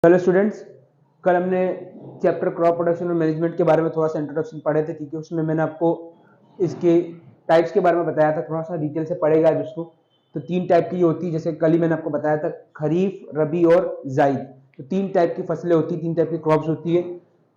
Hello students, कल हमने chapter crop production और मैनेजमेंट के बारे में थोड़ा सा इंट्रोडक्शन पढ़े थे। ठीक है, उसमें मैंने आपको इसके टाइप्स के बारे में बताया था। थोड़ा सा डिटेल से पढ़ेगा आज उसको। तो 3 टाइप की होती है, जैसे कल ही मैंने आपको बताया था, खरीफ, रबी और जायद। तो 3 टाइप की फसलें होती है, 3 टाइप की क्रॉप्स होती है।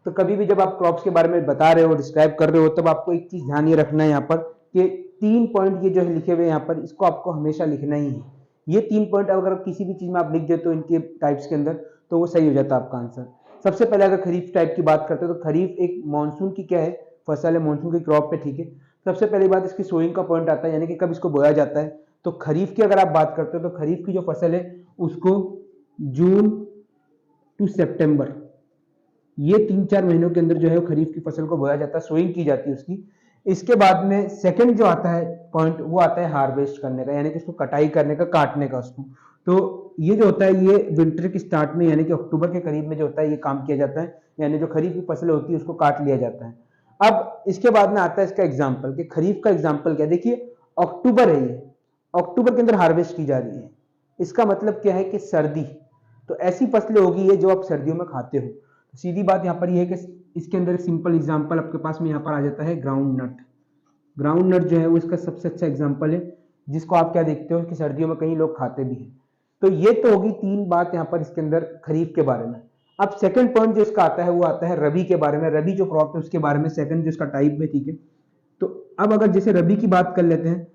तो कभी भी जब आप क्रॉप्स के बारे में बता रहे हो, डिस्क्राइब कर रहे हो, तब आपको एक चीज ध्यान ये रखना है यहाँ पर कि 3 पॉइंट ये जो है लिखे हुए यहाँ पर, इसको आपको हमेशा लिखना ही है। ये 3 पॉइंट अगर किसी भी चीज में आप लिख देते हो इनके टाइप्स के अंदर, तो वो सही हो जाता है आपका आंसर। सबसे पहले अगर खरीफ टाइप की बात करते हैं, तो खरीफ एक मानसून की क्या है, फसल है, मानसून की क्रॉप है। ठीक है, सबसे पहली बात इसकी सोइंग का पॉइंट आता है, यानी कि कब इसको बोया जाता है। तो खरीफ की अगर आप बात करते हो, तो खरीफ की जो फसल है उसको जून टू सितंबर, ये 3-4 महीनों के अंदर जो है खरीफ की फसल को बोया जाता है, सोइंग की जाती है उसकी। इसके बाद में सेकंड जो आता है पॉइंट, वो आता है हार्वेस्ट करने का, यानी कि उसको कटाई करने का, काटने का उसको। तो ये जो होता है, ये विंटर के स्टार्ट में, यानी कि अक्टूबर के करीब में जो होता है, ये काम किया जाता है। यानी जो खरीफ की फसल होती है उसको काट लिया जाता है। अब इसके बाद में आता है इसका एग्जाम्पल, कि खरीफ का एग्जाम्पल क्या है। देखिए, अक्टूबर है ये, अक्टूबर के अंदर हार्वेस्ट की जा रही है। इसका मतलब क्या है कि सर्दी। तो ऐसी फसलें होगी ये जो आप सर्दियों में खाते हो। तो सीधी बात यहाँ पर ये है कि इसके अंदर सिंपल एग्जांपल आपके पास में यहाँ पर आ जाता है ग्राउंड नट। ग्राउंड नट जो है वो इसका सबसे अच्छा एग्जांपल है, जिसको आप क्या देखते हो कि सर्दियों में कई लोग खाते भी हैं। तो ये तो होगी 3 बात यहाँ पर इसके अंदर खरीफ के बारे में। अब सेकंड पॉइंट जो इसका आता है, वो आता है रबी के बारे में। रबी जो क्रॉप है उसके बारे में, सेकंड जो इसका टाइप है। ठीक है, तो अब अगर जैसे रबी की बात कर लेते हैं,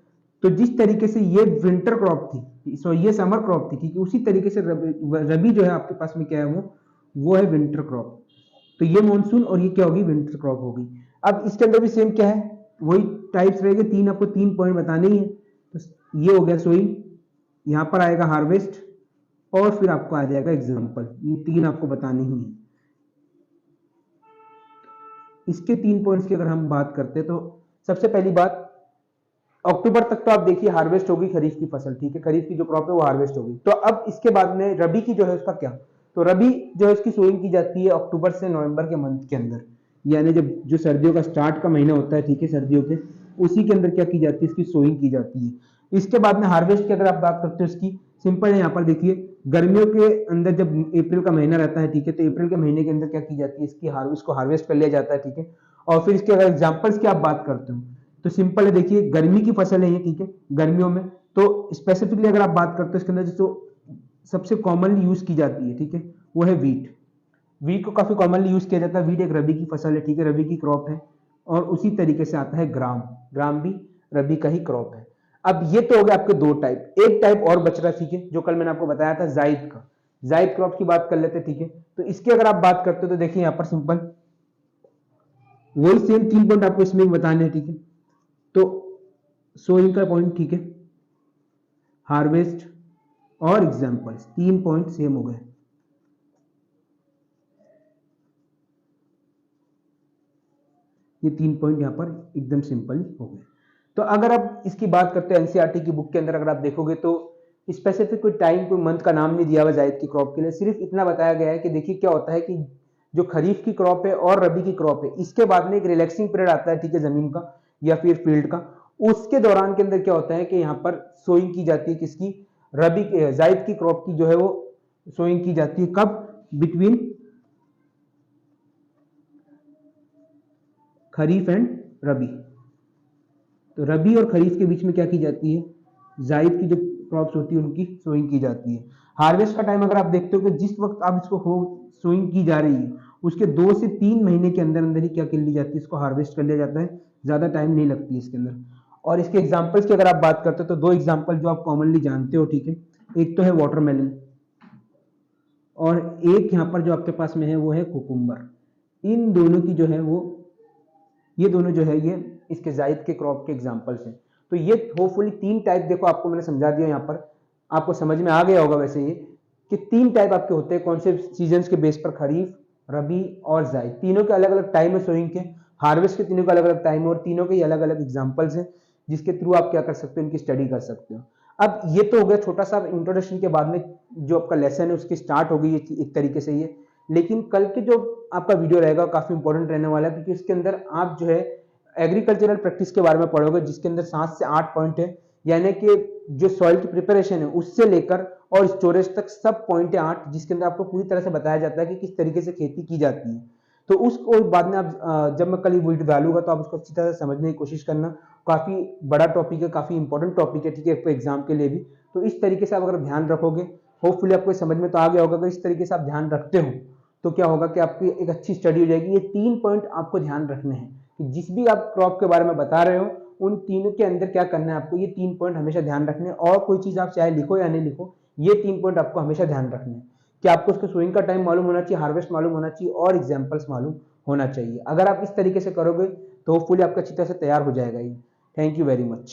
तो जिस तरीके से ये विंटर क्रॉप थी, सो ये समर क्रॉप थी, ठीक है, उसी तरीके से रबी जो है आपके पास में क्या है, वो है विंटर क्रॉप। तो ये मानसून और ये क्या होगी, विंटर क्रॉप होगी। अब इसके अंदर भी सेम क्या है, वही टाइप्स रहेंगे। 3 आपको 3 पॉइंट बताने ही है। तो ये हो गया सोइंग, यहाँ पर आएगा हार्वेस्ट, और फिर आपको आ जाएगा एग्जाम्पल। ये 3 आपको बताने ही है। इसके 3 पॉइंट्स की अगर हम बात करते हैं, तो सबसे पहली बात, अक्टूबर तक तो आप देखिए हार्वेस्ट होगी खरीफ की फसल। ठीक है, खरीफ की जो क्रॉप है वो हार्वेस्ट होगी। तो अब इसके बाद में रबी की जो है उसका क्या। तो रबी जो है इसकी सोइंग की जाती है अक्टूबर से नवंबर के मंथ के अंदर, यानी जब जो सर्दियों का स्टार्ट का महीना होता है, ठीक है, सर्दियों के, उसी के अंदर क्या की जाती है, इसकी सोइंग की जाती है। इसके बाद में हार्वेस्ट की अगर आप बात करते हो इसकी, सिंपल है। यहाँ पर देखिए, गर्मियों के अंदर जब अप्रैल का महीना रहता है, ठीक है, तो अप्रैल के महीने के अंदर क्या की जाती है, इसकी हार्वेस्ट को हार्वेस्ट कर लिया जाता है। ठीक है, और फिर इसके अगर एग्जाम्पल्स की आप बात करते हो, तो सिंपल है। देखिए, गर्मी की फसल है ये, ठीक है, गर्मियों में। तो स्पेसिफिकली अगर आप बात करते हो इसके अंदर, जो सबसे कॉमनली यूज की जाती है, ठीक है, वो है वीट। वीट को काफी कॉमनली यूज किया जाता है। वीट एक रबी की फसल है, ठीक है, रबी की क्रॉप है। और उसी तरीके से आता है ग्राम। ग्राम भी रबी का ही क्रॉप है। अब ये तो हो गए आपके 2 टाइप। एक टाइप और बच रहा, ठीक है, जो कल मैंने आपको बताया था, जायद का। जायद क्रॉप की बात कर लेते हैं। ठीक है, तो इसकी अगर आप बात करते हो, तो देखिए यहाँ पर सिंपल वही सेम 3 पॉइंट आपको इसमें बताने हैं। ठीक है, तो सोइंग का पॉइंट, ठीक है, हार्वेस्ट और एग्जाम्पल्स, 3 पॉइंट सेम हो गए। ये 3 पॉइंट यहां पर एकदम सिंपल हो गए। तो अगर आप इसकी बात करते हैं एनसीईआरटी की बुक के अंदर, अगर आप देखोगे तो स्पेसिफिक कोई टाइम, कोई मंथ का नाम नहीं दिया हुआ जायद की क्रॉप के लिए। सिर्फ इतना बताया गया है कि देखिए क्या होता है कि जो खरीफ की क्रॉप है और रबी की क्रॉप है, इसके बाद में एक रिलैक्सिंग पीरियड आता है, ठीक है, जमीन का या फिर फील्ड का। उसके दौरान के अंदर क्या होता है कि यहाँ पर सोइंग की जाती है किसकी, रबी के, जायद की क्रॉप की जो है वो सोइंग की जाती है। कब, बिटवीन खरीफ एंड रबी। तो रबी और खरीफ के बीच में क्या की जाती है, जायद की जो क्रॉप्स होती है उनकी सोइंग की जाती है। हार्वेस्ट का टाइम अगर आप देखते हो कि जिस वक्त आप इसको हो सोइंग की जा रही है, उसके 2 से 3 महीने के अंदर अंदर ही क्या कर ली जाती है, इसको हार्वेस्ट कर लिया जाता है। ज्यादा टाइम नहीं लगती है इसके अंदर। और इसके एग्जाम्पल्स की अगर आप बात करते हो, तो 2 एग्जाम्पल जो आप कॉमनली जानते हो, ठीक है, एक तो है वाटरमेलन, और एक यहाँ पर जो आपके पास में है वो है कुकुम्बर। इन दोनों की जो है वो, ये दोनों जो है ये इसके जायद के क्रॉप के एग्जांपल्स हैं। तो ये होपफुली 3 टाइप देखो आपको मैंने समझा दिया यहाँ पर, आपको समझ में आ गया होगा वैसे ये, कि 3 टाइप आपके होते हैं कौन से सीजन के बेस पर, खरीफ, रबी और जायद। तीनों के अलग अलग टाइम है सोइंग के, हार्वेस्ट के तीनों का अलग अलग टाइम है, और तीनों के अलग अलग एग्जाम्पल्स हैं, जिसके थ्रू आप क्या कर सकते हो, इनकी स्टडी कर सकते हो। अब ये तो हो गया छोटा सा इंट्रोडक्शन के बाद में जो आपका लेसन है उसकी स्टार्ट हो गई एक तरीके से ये। लेकिन कल के जो आपका वीडियो रहेगा काफी इंपॉर्टेंट रहने वाला है, क्योंकि इसके अंदर आप जो है एग्रीकल्चरल प्रैक्टिस के बारे में पढ़ोगे, जिसके अंदर 7 से 8 पॉइंट है यानी कि जो सॉइल की प्रिपरेशन है उससे लेकर और स्टोरेज तक सब पॉइंट है 8, जिसके अंदर आपको पूरी तरह से बताया जाता है कि किस तरीके से खेती की जाती है। तो उसको बाद में आप जब मैं कल वीडियो डालूंगा तो आप उसको अच्छी तरह से समझने की कोशिश करना। काफी बड़ा टॉपिक है, काफी इंपॉर्टेंट टॉपिक है, ठीक है, एग्जाम के लिए भी। तो इस तरीके से आप अगर ध्यान रखोगे, होपफुली आपको समझ में तो आ गया होगा। अगर इस तरीके से आप ध्यान रखते हो तो क्या होगा कि आपकी एक अच्छी स्टडी हो जाएगी। ये 3 पॉइंट आपको ध्यान रखने हैं कि जिस भी आप क्रॉप के बारे में बता रहे हो उन तीनों के अंदर क्या करना है आपको। ये 3 पॉइंट हमेशा ध्यान रखने हैं, और कोई चीज आप चाहे लिखो या नहीं लिखो, ये 3 पॉइंट आपको हमेशा ध्यान रखने हैं कि आपको उसके सोइंग का टाइम मालूम होना चाहिए, हार्वेस्ट मालूम होना चाहिए और एग्जाम्पल्स मालूम होना चाहिए। अगर आप इस तरीके से करोगे तो होपफुली आपका अच्छी तरह से तैयार हो जाएगा ये। Thank you very much.